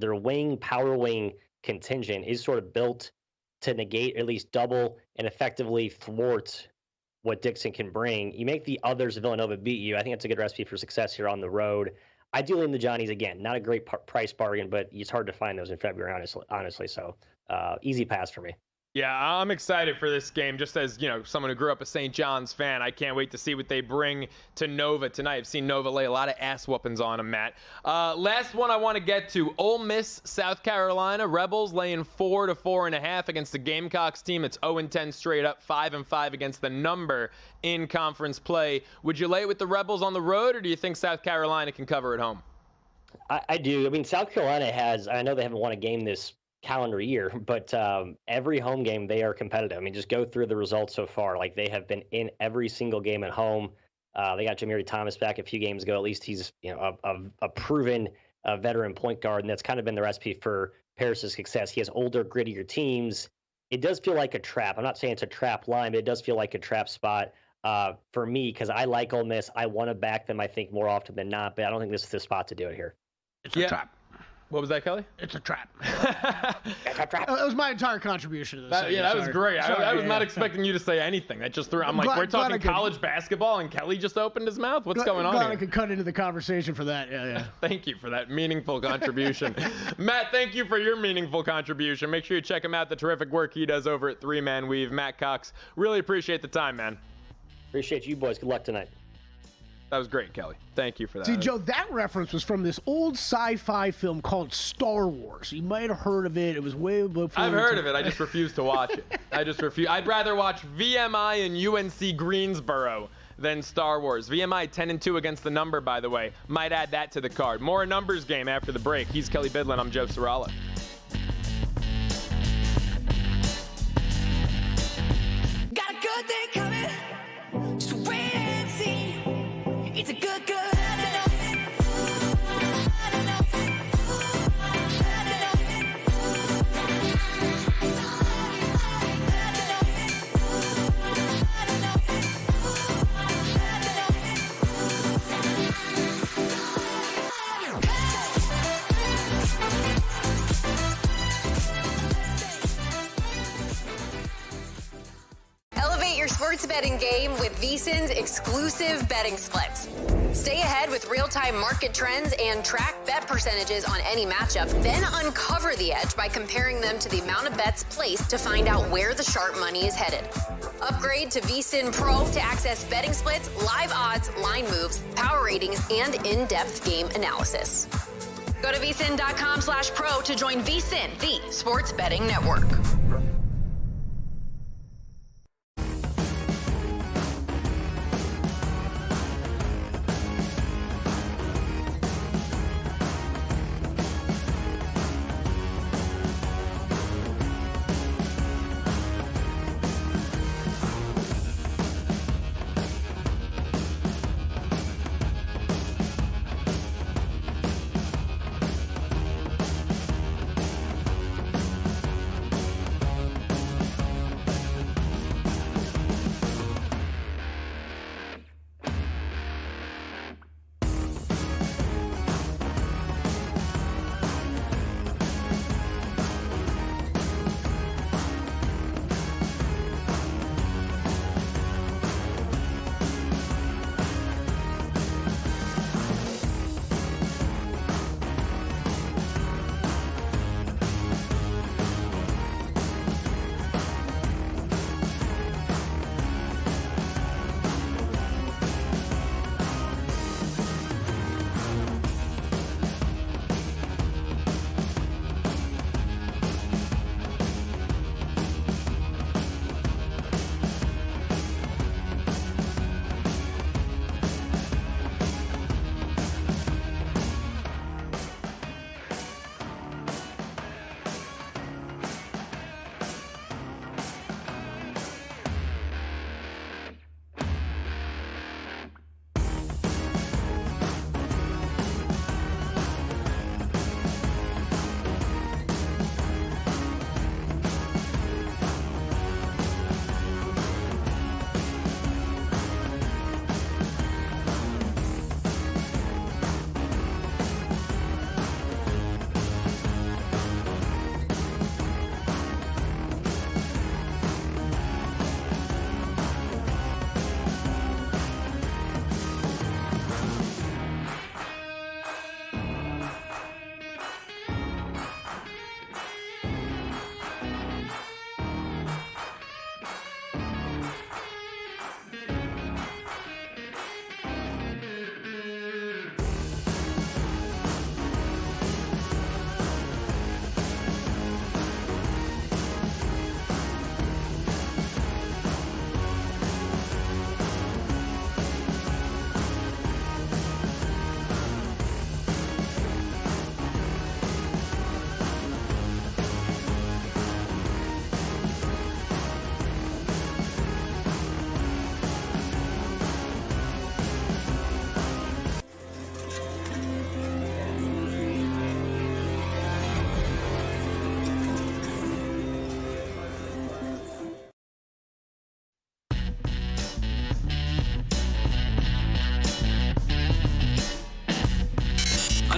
power wing contingent is sort of built to negate, at least double, and effectively thwart what Dixon can bring. You make the others of Villanova beat you. I think that's a good recipe for success here on the road. I do lean the Johnnies again. Not a great price bargain, but it's hard to find those in February, honestly. So easy pass for me.
Yeah, I'm excited for this game. Just as, someone who grew up a St. John's fan, I can't wait to see what they bring to Nova tonight. I've seen Nova lay a lot of ass whoopings on them, Matt. Last one I want to get to, Ole Miss, South Carolina. Rebels laying 4 to 4.5 against the Gamecocks team. It's 0-10 straight up, 5-5 against the number in conference play. Would you lay it with the Rebels on the road, or do you think South Carolina can cover at home?
I do. I mean, South Carolina I know they haven't won a game this calendar year, but every home game they are competitive. I mean, just go through the results so far. Like, they have been in every single game at home. They got Jamari Thomas back a few games ago. At least he's a proven veteran point guard, and that's kind of been the recipe for Paris' success. He has older, grittier teams. It does feel like a trap. I'm not saying it's a trap line, but it does feel like a trap spot for me because I like Ole Miss. I want to back them, I think, more often than not, but I don't think this is the spot to do it here.
It's a trap.
What was that, Kelley?
It's a trap. That was my entire contribution to this.
That was great. I was not expecting you to say anything. That just threw. I'm like, we're talking college basketball, and Kelley just opened his mouth. What's going on here?
I could cut into the conversation for that. Yeah.
Thank you for that meaningful contribution. Matt, thank you for your meaningful contribution. Make sure you check him out, the terrific work he does over at 3 Man Weave. Matt Cox, really appreciate the time, man.
Appreciate you boys. Good luck tonight.
That was great, Kelley. Thank you for that.
See, Joe, that reference was from this old sci-fi film called Star Wars. You might have heard of it. It was way before.
I've heard of it. I just refuse to watch it. I just refuse. I'd rather watch VMI and UNC Greensboro than Star Wars. VMI 10-2 against the number, by the way. Might add that to the card. More numbers game after the break. He's Kelley Bydlon. I'm Joe Ceraulo.
Got a good thing coming. Just wait and see. It's a good.
Elevate your sports betting game with VSiN's exclusive betting splits. Stay ahead with real-time market trends and track bet percentages on any matchup, then uncover the edge by comparing them to the amount of bets placed to find out where the sharp money is headed. Upgrade to VSiN Pro to access betting splits, live odds, line moves, power ratings, and in-depth game analysis. Go to vsin.com/pro to join VSiN, the sports betting network.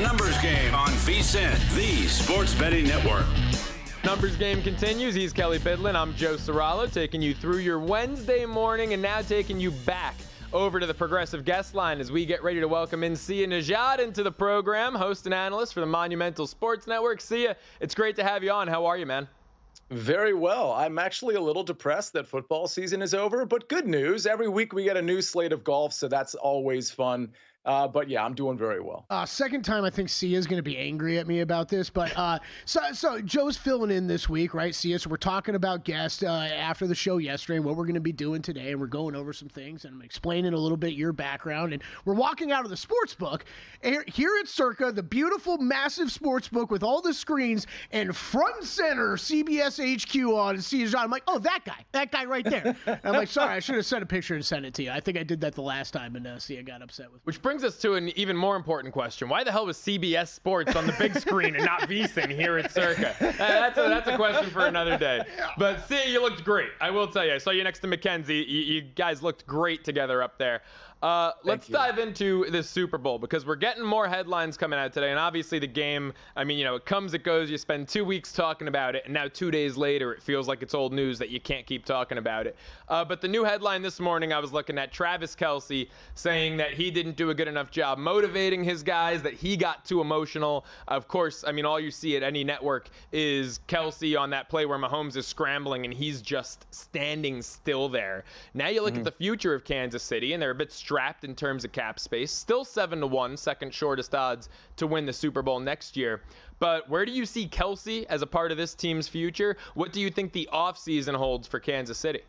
Numbers Game on VSiN, the sports betting network.
Numbers Game continues. He's Kelley Bydlon. I'm Joe Ceraulo, taking you through your Wednesday morning and now taking you back over to the Progressive guest line as we get ready to welcome in Sia Nejad into the program, host and analyst for the Monumental Sports Network. Sia, it's great to have you on. How are you, man?
Very well. I'm actually a little depressed that football season is over, but good news. Every week we get a new slate of golf, so that's always fun. But yeah, I'm doing very well.
Second time I think Sia's going to be angry at me about this, but so Joe's filling in this week, right, Sia? So we're talking about guests after the show yesterday, what we're going to be doing today, and we're going over some things, and I'm explaining a little bit your background, and we're walking out of the sports book here at Circa, the beautiful, massive sports book with all the screens, and front and center CBS HQ on, and Sia's on. I'm like, oh, that guy right there. And I'm like, sorry, I should have sent a picture and sent it to you. I think I did that the last time, and Sia got upset with me.
Which brings us to an even more important question. Why the hell was CBS Sports on the big screen and not VSiN here at Circa? That's a question for another day. But Sia, you looked great. I will tell you. I saw you next to Mackenzie. You guys looked great together up there. Let's dive into this Super Bowl because we're getting more headlines coming out today. And obviously the game, I mean, it comes, it goes. You spend 2 weeks talking about it. And now 2 days later, it feels like it's old news that you can't keep talking about it. But the new headline this morning, I was looking at Travis Kelce saying that he didn't do a good enough job motivating his guys, that he got too emotional. Of course, I mean, all you see at any network is Kelce on that play where Mahomes is scrambling and he's just standing still there. Now you look at the future of Kansas City, and they're a bit strapped in terms of cap space. Still 7-1, second shortest odds to win the Super Bowl next year. But where do you see Kelce as a part of this team's future? What do you think the offseason holds for Kansas City?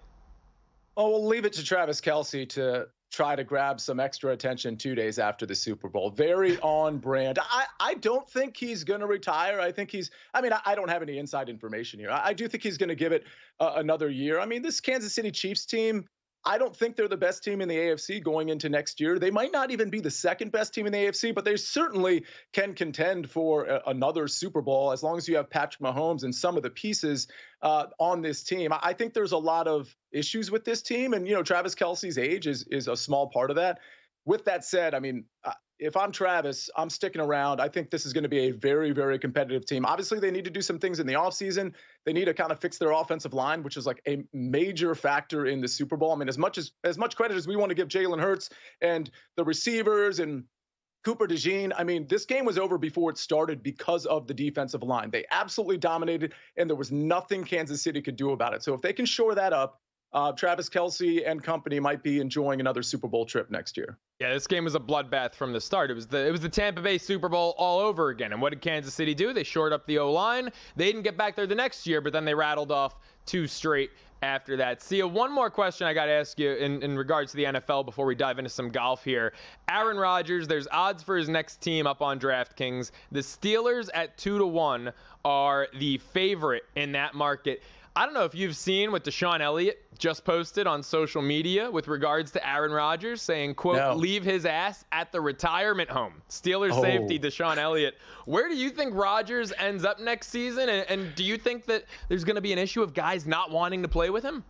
Oh, we'll leave it to Travis Kelce to try to grab some extra attention 2 days after the Super Bowl. Very on brand. I don't think he's going to retire. I think I don't have any inside information here. I do think he's going to give it another year. I mean, this Kansas City Chiefs team, I don't think they're the best team in the AFC going into next year. They might not even be the second best team in the AFC, but they certainly can contend for another Super Bowl as long as you have Patrick Mahomes and some of the pieces on this team. I think there's a lot of issues with this team, and Travis Kelce's age is a small part of that. With that said, I mean, if I'm Travis, I'm sticking around. I think this is going to be a very, very competitive team. Obviously, they need to do some things in the offseason. They need to kind of fix their offensive line, which is like a major factor in the Super Bowl. I mean, as much credit as we want to give Jalen Hurts and the receivers and Cooper DeJean, I mean, this game was over before it started because of the defensive line. They absolutely dominated, and there was nothing Kansas City could do about it. So if they can shore that up, Travis Kelce and company might be enjoying another Super Bowl trip next year.
Yeah, this game was a bloodbath from the start. It was the Tampa Bay Super Bowl all over again. And what did Kansas City do? They shored up the O-line. They didn't get back there the next year, but then they rattled off 2 straight after that. Sia, one more question I got to ask you in regards to the NFL before we dive into some golf here. Aaron Rodgers, there's odds for his next team up on DraftKings. The Steelers at 2-1 are the favorite in that market. I don't know if you've seen what Deshaun Elliott just posted on social media with regards to Aaron Rodgers saying, quote, leave his ass at the retirement home. Steelers safety Deshaun Elliott. Where do you think Rodgers ends up next season? And do you think that there's going to be an issue of guys not wanting to play with him?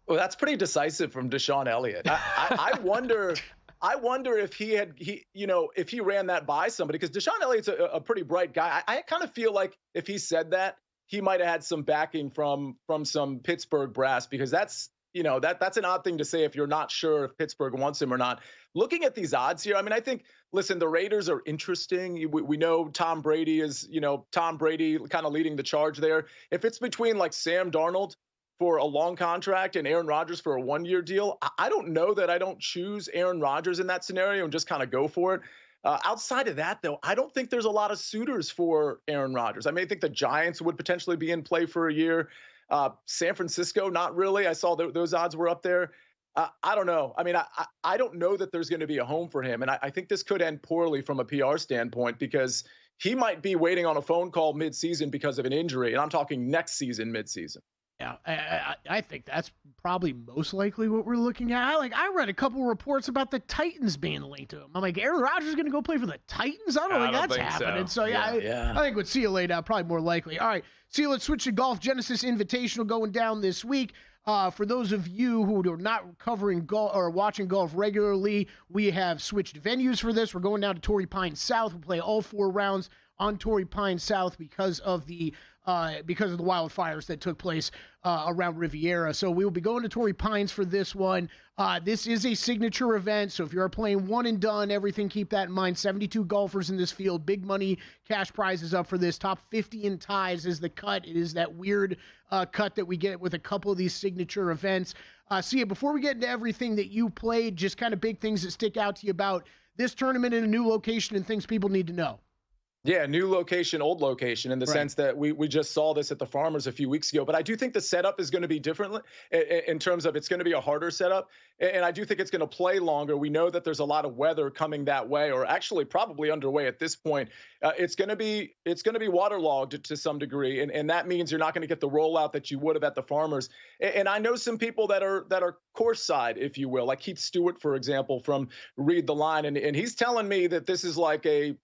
Well, that's pretty decisive from Deshaun Elliott. I wonder if if he ran that by somebody, because Deshaun Elliott's a pretty bright guy. I kind of feel like if he said that, he might have had some backing from some Pittsburgh brass, because that's an odd thing to say if you're not sure if Pittsburgh wants him or not. Looking at these odds here, I mean, I think, listen, the Raiders are interesting. We know Tom Brady is, Tom Brady kind of leading the charge there. If it's between like Sam Darnold for a long contract and Aaron Rodgers for a 1-year deal, I don't know that I don't choose Aaron Rodgers in that scenario and just kind of go for it. Outside of that, though, I don't think there's a lot of suitors for Aaron Rodgers. I may think the Giants would potentially be in play for a year. San Francisco, not really. I saw those odds were up there. I don't know. I mean, I don't know that there's going to be a home for him. And I think this could end poorly from a PR standpoint, because he might be waiting on a phone call midseason because of an injury. And I'm talking next season, midseason.
Yeah, I think that's probably most likely what we're looking at. I read a couple reports about the Titans being linked to him. I'm like, Aaron Rodgers is going to go play for the Titans? I don't think that's happening. So, I think with Sia laid out, probably more likely. All right, Sia, let's switch to golf. Genesis Invitational going down this week. For those of you who are not covering golf or watching golf regularly, we have switched venues for this. We're going down to Torrey Pines South. We'll play all 4 rounds on Torrey Pines South because of the wildfires that took place around Riviera. So we will be going to Torrey Pines for this one. This is a signature event, so if you're playing one and done, everything, keep that in mind. 72 golfers in this field. Big money cash prizes up for this. Top 50 in ties is the cut. It is that weird cut that we get with a couple of these signature events. Before we get into everything that you played, just kind of big things that stick out to you about this tournament in a new location and things people need to know.
Yeah, new location, old location, in the sense that we just saw this at the Farmers a few weeks ago. But I do think the setup is going to be different in terms of it's going to be a harder setup. And I do think it's going to play longer. We know that there's a lot of weather coming that way, or actually probably underway at this point. It's going to be waterlogged to some degree. And that means you're not going to get the rollout that you would have at the Farmers. And I know some people that are course side, if you will, like Keith Stewart, for example, from Read the Line. And he's telling me that this is like a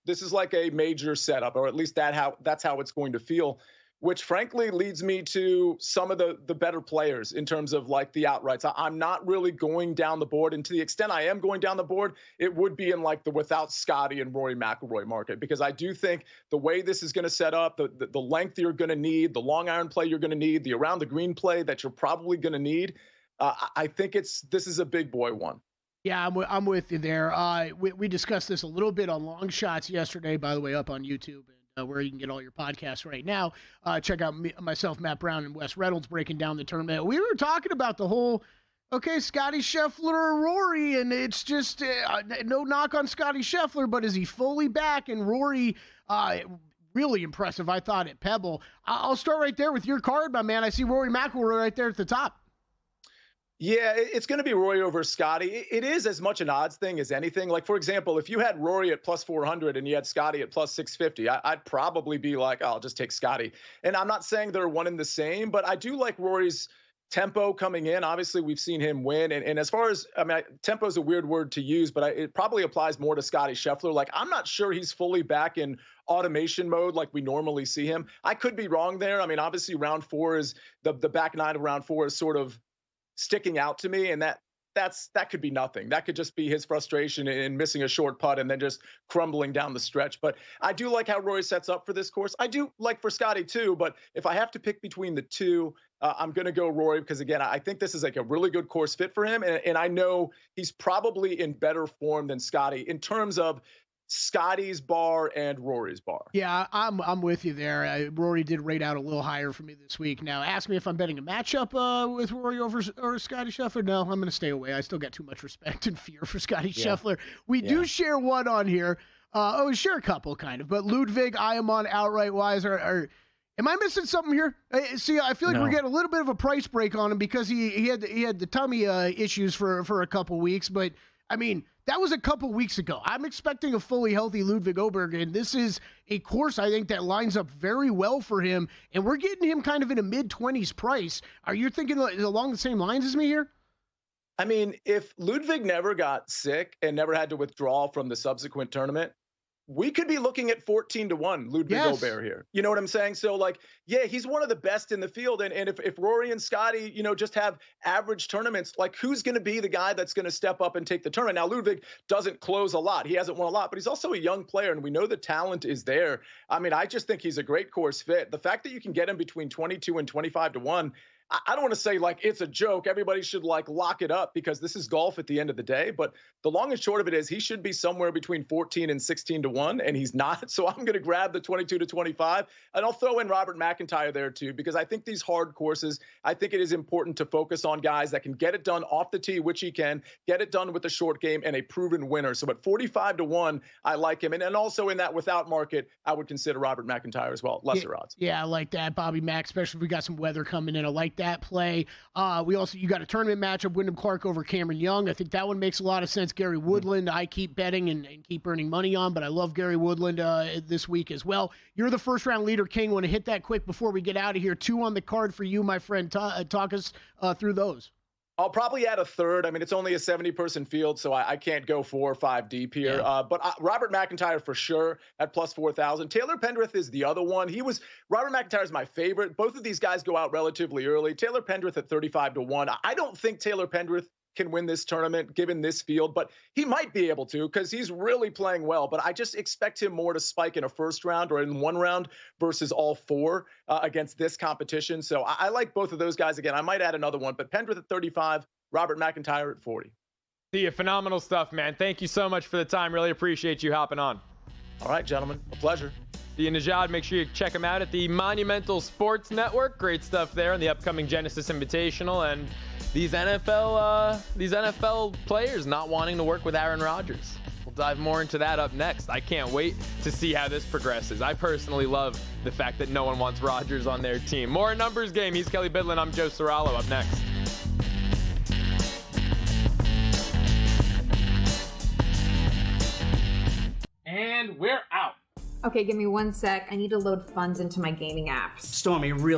major setup, or at least that's how it's going to feel, which frankly leads me to some of the better players in terms of like the outrights. I'm not really going down the board, and to the extent I am going down the board, it would be in like the without Scotty and Rory McIlroy market, because I do think the way this is going to set up, the length you're going to need, the long iron play you're going to need, the around the green play that you're probably going to need, I think this is a big boy one.
Yeah, I'm with you there. We discussed this a little bit on Long Shots yesterday, by the way, up on YouTube, and where you can get all your podcasts right now. Check out myself, Matt Brown, and Wes Reynolds breaking down the tournament. We were talking about the whole, Scotty Scheffler or Rory, and it's just no knock on Scotty Scheffler, but is he fully back? And Rory, really impressive, I thought, at Pebble. I'll start right there with your card, my man. I see Rory McIlroy right there at the top.
Yeah, it's going to be Rory over Scotty. It is as much an odds thing as anything. Like, for example, if you had Rory at plus 400 and you had Scotty at plus 650, I'd probably be like, I'll just take Scotty. And I'm not saying they're one and the same, but I do like Rory's tempo coming in. Obviously, we've seen him win. And as far as, tempo is a weird word to use, but it probably applies more to Scotty Scheffler. Like, I'm not sure he's fully back in automation mode like we normally see him. I could be wrong there. Obviously, round 4 is the back 9 of round 4 is sort of sticking out to me, and that could be nothing. That could just be his frustration in missing a short putt and then just crumbling down the stretch. But I do like how Rory sets up for this course. I do like for Scotty too, but if I have to pick between the two, I'm going to go Rory, because again, I think this is like a really good course fit for him, and I know he's probably in better form than Scotty in terms of Scotty's bar and Rory's bar.
Yeah, I'm with you there. Rory did rate out a little higher for me this week. Now, ask me if I'm betting a matchup with Rory over or Scotty Scheffler. No, I'm going to stay away. I still got too much respect and fear for Scotty Scheffler. We do share one on here. We share a couple, kind of. But Ludwig, I am on outright-wise. Am I missing something here? See, I feel like we're getting a little bit of a price break on him because he had the tummy issues for a couple weeks. But, that was a couple weeks ago. I'm expecting a fully healthy Ludwig Oberg, and this is a course I think that lines up very well for him, and we're getting him kind of in a mid-20s price. Are you thinking along the same lines as me here?
If Ludwig never got sick and never had to withdraw from the subsequent tournament, we could be looking at 14-1 Ludwig Oberg here. You know what I'm saying? So, he's one of the best in the field. And if Rory and Scotty, just have average tournaments, who's going to be the guy that's going to step up and take the tournament? Now, Ludwig doesn't close a lot. He hasn't won a lot, but he's also a young player, and we know the talent is there. I just think he's a great course fit. The fact that you can get him between 22 and 25-1, I don't want to say it's a joke. Everybody should lock it up, because this is golf at the end of the day. But the long and short of it is he should be somewhere between 14 and 16-1, and he's not. So I'm going to grab the 22-25, and I'll throw in Robert McIntyre there too, because I think these hard courses, I think it is important to focus on guys that can get it done off the tee, which he can, get it done with a short game and a proven winner. So at 45-1, I like him. And also in that without market, I would consider Robert McIntyre as well. Lesser odds.
Yeah, I like that. Bobby Mack, especially if we got some weather coming in. I like that play. You got a tournament matchup, Wyndham Clark over Cameron Young. I think that one makes a lot of sense. Gary Woodland, I keep betting and keep earning money on, but I love Gary Woodland this week as well. You're the first round leader, King. Want to hit that quick before we get out of here. 2 on the card for you, my friend. Talk us through those.
I'll probably add a third. I mean, it's only a 70-person field, so I can't go 4 or 5 deep here.
Yeah.
But Robert McIntyre for sure at plus 4,000. Taylor Pendrith is the other one. Robert McIntyre is my favorite. Both of these guys go out relatively early. Taylor Pendrith at 35-1. I don't think Taylor Pendrith can win this tournament given this field, but he might be able to because he's really playing well. But I just expect him more to spike in a first round or in one round versus all 4 against this competition. So I like both of those guys. Again, I might add another one, but Pendrith at 35, Robert McIntyre at 40.
See you. Phenomenal stuff, man. Thank you so much for the time. Really appreciate you hopping on.
All right, gentlemen. A pleasure.
See you, Najad. Make sure you check him out at the Monumental Sports Network. Great stuff there in the upcoming Genesis Invitational. And these NFL players not wanting to work with Aaron Rodgers. We'll dive more into that up next. I can't wait to see how this progresses. I personally love the fact that no one wants Rodgers on their team. More Numbers Game. He's Kelley Bydlon. I'm Joe Ceraulo. Up next. And we're out.
Okay, give me 1 sec. I need to load funds into my gaming apps.
Stormy, really